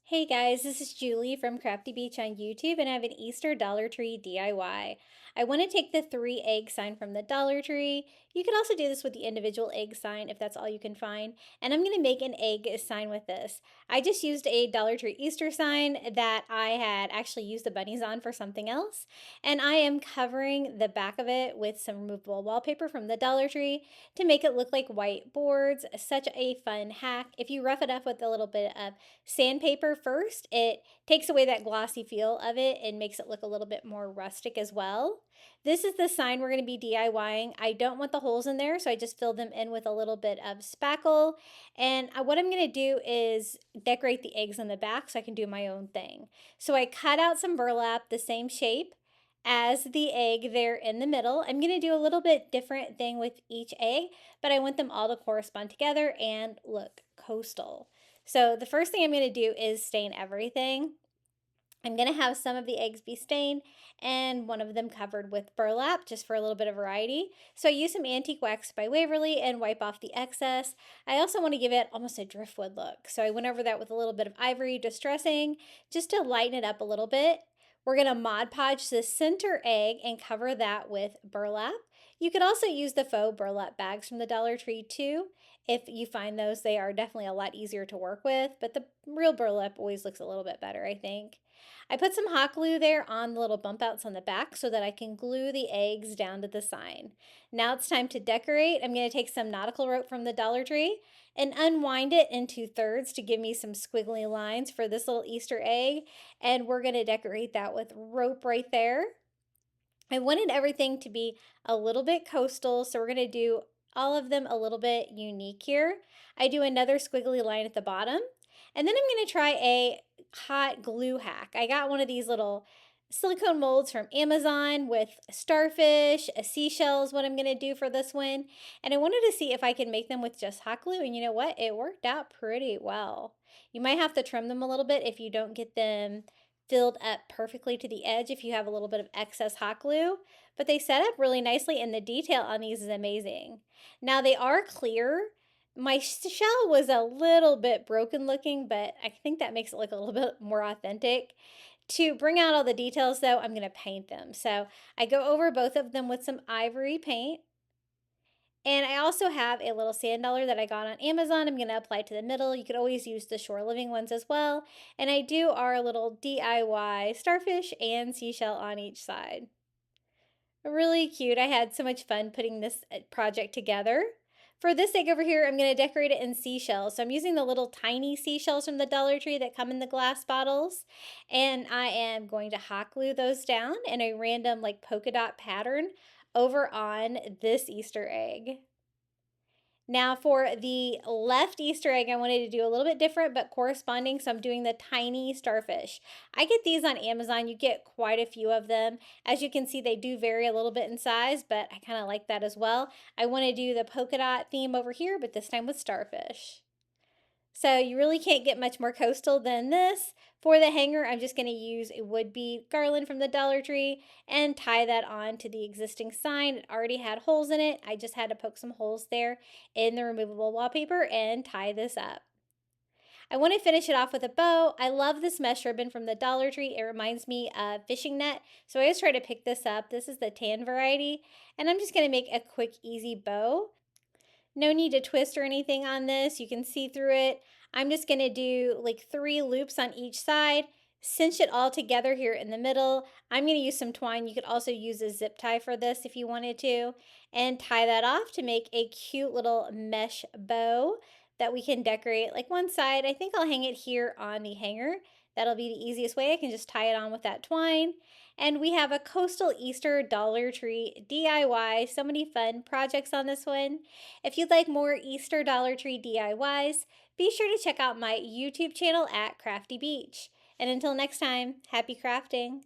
Hey guys, this is Julie from Crafty Beach on YouTube, and I have an Easter Dollar Tree DIY. I want to take the 3 egg sign from the Dollar Tree. You can also do this with the individual egg sign if that's all you can find. And I'm going to make an egg sign with this. I just used a Dollar Tree Easter sign that I had actually used the bunnies on for something else. And I am covering the back of it with some removable wallpaper from the Dollar Tree to make it look like white boards. Such a fun hack. If you rough it up with a little bit of sandpaper first, it takes away that glossy feel of it and makes it look a little bit more rustic as well. This is the sign we're going to be DIYing. I don't want the holes in there, so I just filled them in with a little bit of spackle. And what I'm going to do is decorate the eggs on the back so I can do my own thing. So I cut out some burlap the same shape as the egg there in the middle. I'm going to do a little bit different thing with each egg, but I want them all to correspond together and look coastal. So the first thing I'm going to do is stain everything. I'm going to have some of the eggs be stained and one of them covered with burlap just for a little bit of variety. So I use some antique wax by Waverly and wipe off the excess. I also want to give it almost a driftwood look. So I went over that with a little bit of ivory distressing just to lighten it up a little bit. We're going to Mod Podge the center egg and cover that with burlap. You could also use the faux burlap bags from the Dollar Tree too. If you find those, they are definitely a lot easier to work with, but the real burlap always looks a little bit better, I think. I put some hot glue there on the little bump outs on the back so that I can glue the eggs down to the sign. Now it's time to decorate. I'm going to take some nautical rope from the Dollar Tree and unwind it into thirds to give me some squiggly lines for this little Easter egg. And we're going to decorate that with rope right there. I wanted everything to be a little bit coastal, so we're going to do all of them a little bit unique here. I do another squiggly line at the bottom, and then I'm going to try a hot glue hack. I got one of these little silicone molds from Amazon with starfish, a seashell is what I'm going to do for this one, and I wanted to see if I could make them with just hot glue, and you know what? It worked out pretty well. You might have to trim them a little bit if you don't get them filled up perfectly to the edge if you have a little bit of excess hot glue, but they set up really nicely and the detail on these is amazing. Now they are clear. My shell was a little bit broken looking, but I think that makes it look a little bit more authentic. To bring out all the details though, I'm going to paint them. So I go over both of them with some ivory paint. And I also have a little sand dollar that I got on Amazon. I'm going to apply to the middle. You could always use the Shore Living ones as well. And I do our little DIY starfish and seashell on each side. Really cute. I had so much fun putting this project together. For this egg over here, I'm going to decorate it in seashells. So I'm using the little tiny seashells from the Dollar Tree that come in the glass bottles. And I am going to hot glue those down in a random like polka dot pattern over on this Easter egg. Now for the left Easter egg, I wanted to do a little bit different but corresponding, so I'm doing the tiny starfish. I get these on Amazon. You get quite a few of them. As you can see, they do vary a little bit in size, but I kind of like that as well. I want to do the polka dot theme over here, but this time with starfish. So you really can't get much more coastal than this. For the hanger, I'm just going to use a wood bead garland from the Dollar Tree and tie that on to the existing sign. It already had holes in it. I just had to poke some holes there in the removable wallpaper and tie this up. I want to finish it off with a bow. I love this mesh ribbon from the Dollar Tree. It reminds me of fishing net. So I always try to pick this up. This is the tan variety. And I'm just going to make a quick, easy bow. No need to twist or anything on this. You can see through it. I'm just going to do like 3 loops on each side, cinch it all together here in the middle. I'm going to use some twine. You could also use a zip tie for this if you wanted to, and tie that off to make a cute little mesh bow that we can decorate like one side. I think I'll hang it here on the hanger. That'll be the easiest way. I can just tie it on with that twine. And we have a coastal Easter Dollar Tree DIY. So many fun projects on this one. If you'd like more Easter Dollar Tree DIYs, be sure to check out my YouTube channel at Crafty Beach. And until next time, happy crafting!